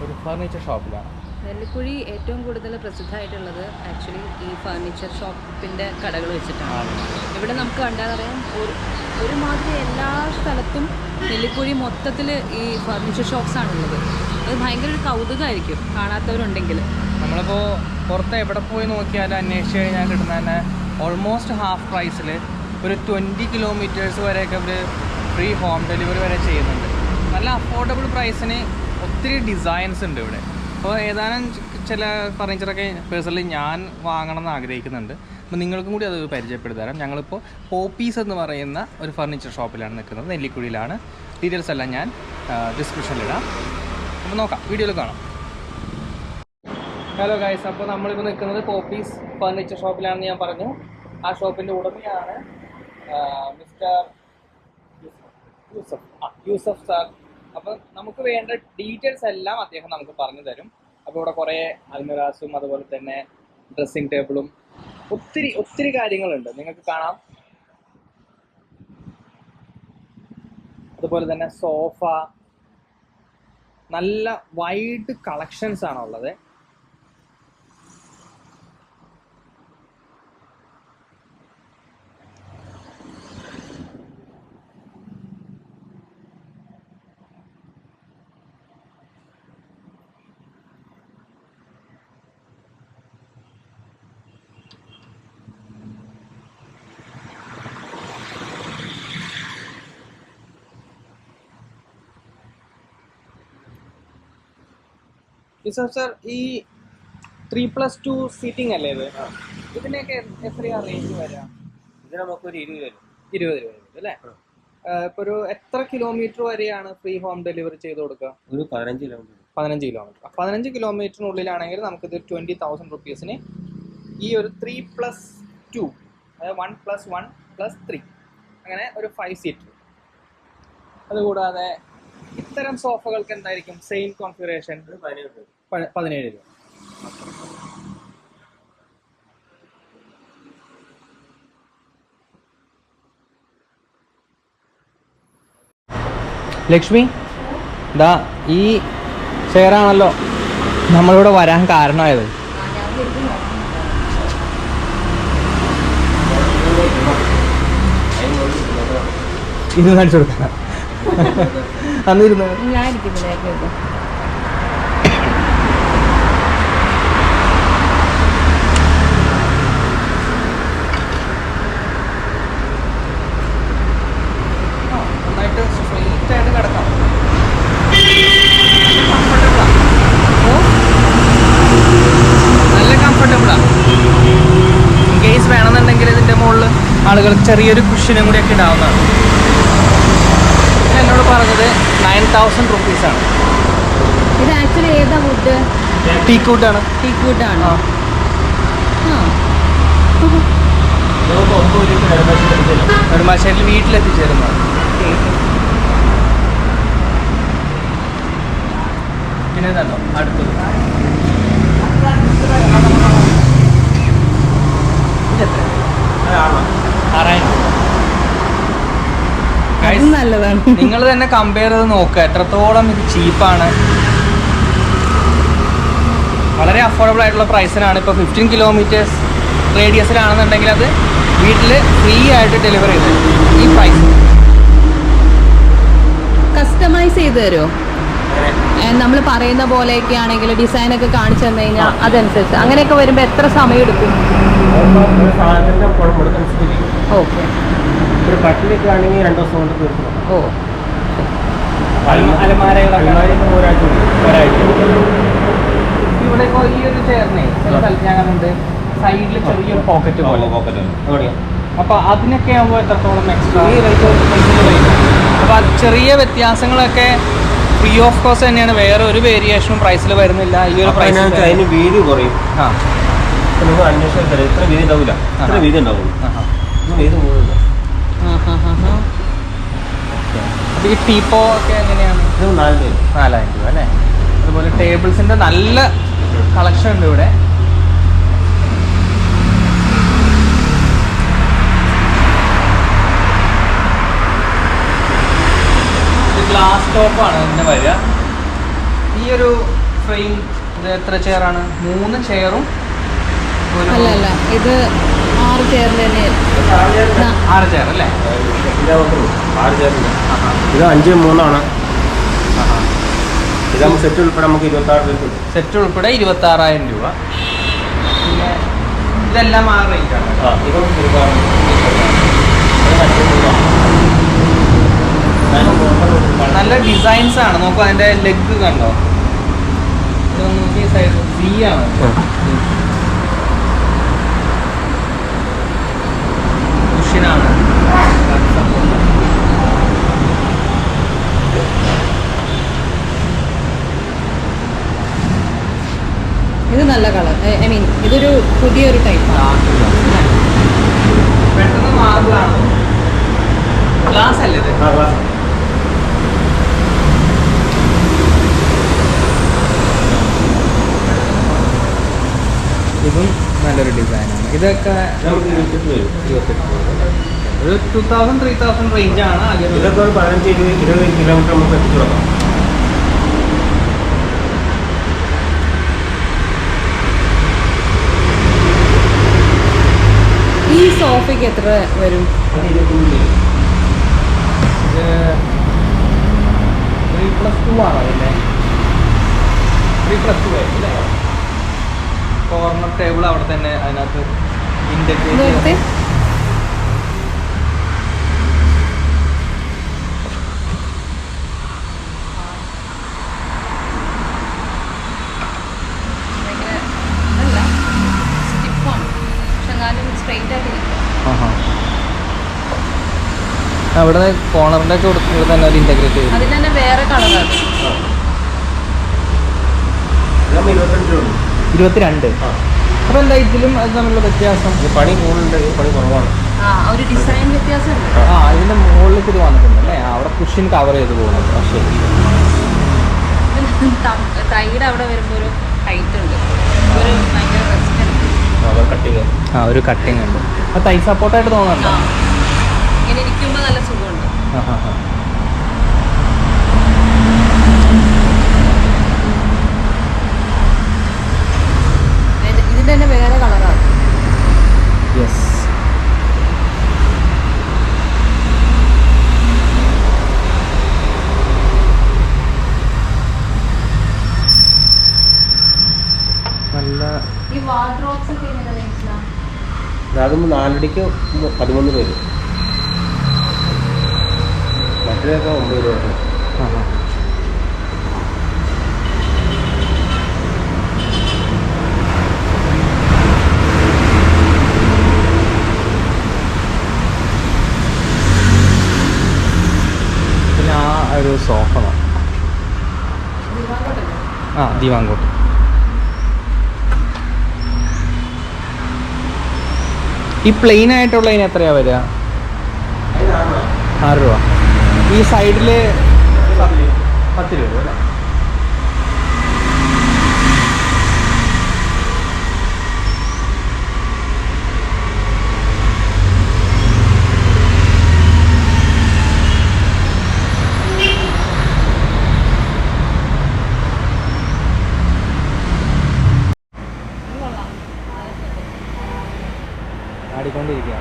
ഒരു ഫർണിച്ചർ ഷോപ്പിലാണ്. നെല്ലിക്കുഴി ഏറ്റവും കൂടുതൽ പ്രസിദ്ധമായിട്ടുള്ളത് ആക്ച്വലി ഈ ഫർണിച്ചർ ഷോപ്പിൻ്റെ കടകൾ വെച്ചിട്ടാണ്. ഇവിടെ നമുക്ക് കണ്ടാലറിയാം ഒരുമാതിരി എല്ലാ സ്ഥലത്തും നെല്ലിക്കുഴി മൊത്തത്തിൽ ഈ ഫർണിച്ചർ ഷോപ്സാണുള്ളത്. അത് ഭയങ്കര ഒരു കൗതുകമായിരിക്കും കാണാത്തവരുണ്ടെങ്കിൽ. നമ്മളിപ്പോൾ പുറത്ത് എവിടെ പോയി നോക്കിയാലും അന്വേഷിച്ച് കഴിഞ്ഞാൽ കിട്ടുന്ന തന്നെ ഓൾമോസ്റ്റ് ഹാഫ് പ്രൈസിൽ ഒരു 20 കിലോമീറ്റേഴ്സ് വരെയൊക്കെ അവർ ഫ്രീ ഹോം ഡെലിവറി വരെ ചെയ്യുന്നുണ്ട്. നല്ല അഫോർഡബിൾ പ്രൈസിന് ഒത്തിരി ഡിസൈൻസ് ഉണ്ട് ഇവിടെ. അപ്പോൾ ഏതാനും ചില ഫർണിച്ചറൊക്കെ പേഴ്സണലി ഞാൻ വാങ്ങണം എന്ന് ആഗ്രഹിക്കുന്നുണ്ട്. അപ്പോൾ നിങ്ങൾക്കും കൂടി അത് പരിചയപ്പെടുത്തി തരാം. ഞങ്ങളിപ്പോൾ പോപ്പീസ് എന്ന് പറയുന്ന ഒരു ഫർണിച്ചർ ഷോപ്പിലാണ് നിൽക്കുന്നത്, നെല്ലിക്കുഴിയിലാണ്. ഡീറ്റെയിൽസ് എല്ലാം ഞാൻ ഡിസ്ക്രിപ്ഷനിലിടാം. അപ്പോൾ നോക്കാം, വീഡിയോയിൽ കാണാം. ഹലോ ഗൈസ്, അപ്പോൾ നമ്മളിപ്പോൾ നിൽക്കുന്നത് പോപ്പീസ് ഫർണിച്ചർ ഷോപ്പിലാണെന്ന് ഞാൻ പറഞ്ഞു. ആ ഷോപ്പിൻ്റെ ഉടമയാണ് മിസ്റ്റർ യൂസഫ് സാർ. അപ്പോൾ നമുക്ക് വേണ്ട ഡീറ്റെയിൽസ് എല്ലാം അദ്ദേഹം നമുക്ക് പറഞ്ഞു തരും. അപ്പോൾ ഇവിടെ കുറേ അൽമിറാസും അതുപോലെ തന്നെ ഡ്രസ്സിങ് ടേബിളും ഒത്തിരി കാര്യങ്ങളുണ്ട്, നിങ്ങൾക്ക് കാണാം. അതുപോലെ തന്നെ സോഫ, നല്ല വൈഡ് കളക്ഷൻസ് ആണുള്ളത്. സർ, ഈ 3+2 സീറ്റിംഗ് അല്ലേ ഇത്? ഇതിനൊക്കെ എത്രയാ റേഞ്ച് വരാം? ഇത് നമുക്കൊരു 20 രൂപ അല്ലേ? ഇപ്പൊ ഒരു എത്ര കിലോമീറ്റർ വരെയാണ് ഫ്രീ ഹോം ഡെലിവറി ചെയ്ത് കൊടുക്കുക? ഒരു 15 കിലോമീറ്റർ. 15 കിലോമീറ്ററിനുള്ളിലാണെങ്കിൽ നമുക്കിത് 20,000 റുപ്പീസിന് ഈ ഒരു 3+2, അതായത് 1+1+3 അങ്ങനെ ഒരു 5 സീറ്റർ. അതുകൂടാതെ ഇത്തരം സോഫകൾക്ക് എന്തായിരിക്കും സെയിം കോൺഫിഗറേഷൻ? 17 രൂപ. ലക്ഷ്മി, ദാ ഈ ചെയറാണല്ലോ നമ്മളിവിടെ വരാൻ കാരണമായത്. ഇത് കാണിച്ചു കൊടുക്കാം. അന്നിരുന്നു നന്നായിട്ട് സ്ട്രെയിറ്റ് ആയിട്ട് കിടക്കാം. നല്ല കംഫർട്ടബിളാണ്. ഇൻകേസ് വേണമെന്നുണ്ടെങ്കിൽ ഇതിൻ്റെ മുകളിൽ ആളുകൾക്ക് ചെറിയൊരു കുഷ്യനും കൂടിയൊക്കെ ഇടാവുന്നതാണ്. എന്നോട് പറഞ്ഞത് 9,000 റുപ്പീസാണ്. ഇത് ആക്ച്വലി ഏതാ വുഡ്? ടീക്കൂട്ടാണ്. നെടുമ്പാശ്ശേരിയിൽ വീട്ടിലെത്തിച്ചേരുന്നതാണ്. പിന്നെ ഇതല്ലോ അടുത്തത്. നല്ലതാണ്. നിങ്ങൾ തന്നെ കമ്പയർ ചെയ്ത് നോക്കുക എത്രത്തോളം ഇത് ചീപ്പാണ്. വളരെ അഫോർഡബിൾ ആയിട്ടുള്ള പ്രൈസിനാണ്. ഇപ്പോൾ 15 കിലോമീറ്റേഴ്സ് റേഡിയസിലാണെന്നുണ്ടെങ്കിൽ അത് വീട്ടിൽ ഫ്രീ ആയിട്ട് ഡെലിവറി ചെയ്ത് ഈ പ്രൈസ്. കസ്റ്റമൈസ് ചെയ്ത് തരുമോ? നമ്മൾ പറയുന്ന പോലെയൊക്കെ ആണെങ്കിൽ ഡിസൈനൊക്കെ കാണിച്ചു തന്നു കഴിഞ്ഞാൽ അതനുസരിച്ച് അങ്ങനെയൊക്കെ വരുമ്പോൾ എത്ര സമയം എടുക്കും? ഓക്കെ. ഒരു കട്ടിലൊക്കെ ആണെങ്കിൽ 2 ദിവസം കൊണ്ട് തീർക്കണം. ഓ, ഒരാഴ്ച. ഇവിടെ ഇപ്പോൾ ഈ ഒരു ചെയറിനെ ചില സ്ഥലത്ത് ഞാൻ കണ്ടുണ്ട് സൈഡിൽ ചെറിയൊരു പോക്കറ്റ് പോലെ. അപ്പോൾ അതിനൊക്കെ ആകുമ്പോൾ എത്രത്തോളം എക്സ്ട്രാ? അപ്പോൾ അത് ചെറിയ വ്യത്യാസങ്ങളൊക്കെ ഫ്രീ ഓഫ് കോസ്റ്റ് തന്നെയാണ്. വേറെ ഒരു വേരിയേഷനും പ്രൈസിൽ വരുന്നില്ല. ഈ ഒരു പ്രൈസ് അതിന് വീതി കുറയും. നിങ്ങൾ അന്വേഷിച്ചാൽ ഇത്ര വീതി ഉണ്ടാവില്ല, ഇത്ര വീതി ഉണ്ടാവും. വീതി കൂടുതൽ. അപ്പോൾ ഈ ടീപ്പോ ഒക്കെ എങ്ങനെയാണ്? ഇത് 4,000 രൂപ അല്ലേ? അതുപോലെ ടേബിൾസിൻ്റെ നല്ല കളക്ഷൻ ഉണ്ട് ഇവിടെ. ഗ്ലാസ് ടോപ്പാണ് ഇതിൻ്റെ വരിക. ഈ ഒരു ഫ്രെയിം ഇത് എത്ര ചെയറാണ്? 3 ചെയറും അല്ല അല്ല, ഇത് 6 ചെയറിൻ്റെ തന്നെയായിരുന്നു. 6 ചെയർ അല്ലേ? ഇത് 5-3 ഇതാകുമ്പോൾ സെറ്റ് ഉൾപ്പെടെ നമുക്ക് 26 രൂപ. സെറ്റ് ഉൾപ്പെടെ 26,000 രൂപ. പിന്നെ ഇതെല്ലാം ആ റേറ്റാണ്. നല്ല ഡിസൈൻസ് ആണ്. നോക്കൂ, അതിന്റെ ലെഗ് കണ്ടോ? സൈഡ് സി ആണ്. കുഷ്യനാണ്. ഇത് നല്ല കളർ, ഐ മീൻ ഇതൊരു പുതിയൊരു ടൈപ്പാണ്. പെട്ടെന്ന് മാറുകയാണ്. ഗ്ലാസ് അല്ലേ ഇത്? ഇതും നല്ലൊരു ഡിസൈനാണ്. ഇതൊക്കെ 2000-3000 റേഞ്ചാണ്. ഇതൊക്കെ ഒരു 15-20 കിലോമീറ്റർ നമുക്ക് എത്തിച്ചു കൊടുക്കാം. ഈ സോഫയ്ക്ക് എത്ര വരും? 3+2 ആണോ അതിൻ്റെ? 3+2 ആയിരിക്കും അല്ലേ? കോർണർ ടേബിൾ അവിടെ തന്നെ അതിനകത്ത് ഇൻഡെക്സ്. അവിടെ കോർണറിൻ്റെ ഒക്കെ ഇവിടെ തന്നെ അത് ഇൻറ്റഗ്രേറ്റ് ചെയ്തു. അതിൽ തന്നെ വേറെ കളറാണ്. 22. അപ്പോൾ എന്താ ഇതിലും അത് തമ്മിലുള്ള വ്യത്യാസം? പണി കൂടുതലുണ്ട്, പണി കുറവാണ്. ഒരു ഡിസൈൻ വ്യത്യാസമുണ്ട്. ഇതിൻ്റെ മുകളിലേക്ക് ഇത് വന്നിട്ടുണ്ട് അല്ലേ? അവിടെ കുഷ്യൻ കവർ ചെയ്ത് പോകുന്നുണ്ട്. ശരി. കൈയുടെ അവിടെ വരുമ്പോൾ ഒരു ഹൈറ്റ് ഉണ്ട്, ഒരു ഭയങ്കര കട്ടിങ്. ഒരു കട്ടിങ് ഉണ്ട്. അത് തൈ സപ്പോർട്ടായിട്ട് തോന്നുന്നുണ്ടോ? ഇങ്ങനെ ഇരിക്കുമ്പോൾ നല്ല സുഖമുണ്ട്. ഇതിൻ്റെ തന്നെ വേറെ കളറാണ്. യെസ്. നല്ല ഈ വാർഡ്രോബ്സ് ഒക്കെ എങ്ങനെ റേഞ്ചിലാണ്? അതാകുമ്പോൾ 4 അടിക്ക് 13 രൂപ വരും. മറ്റേതൊക്കെ 9 രൂപ. പിന്നെ ഒരു സോഫ ദിവാങ്കോട്ട്. ഈ പ്ലെയിൻ ആയിട്ടുള്ളതിന് എത്രയാണ് വരിക? 6 രൂപ. ഈ സൈഡിൽ 10 രൂപ അല്ലേ? ആടിക്കൊണ്ടിരിക്കുക.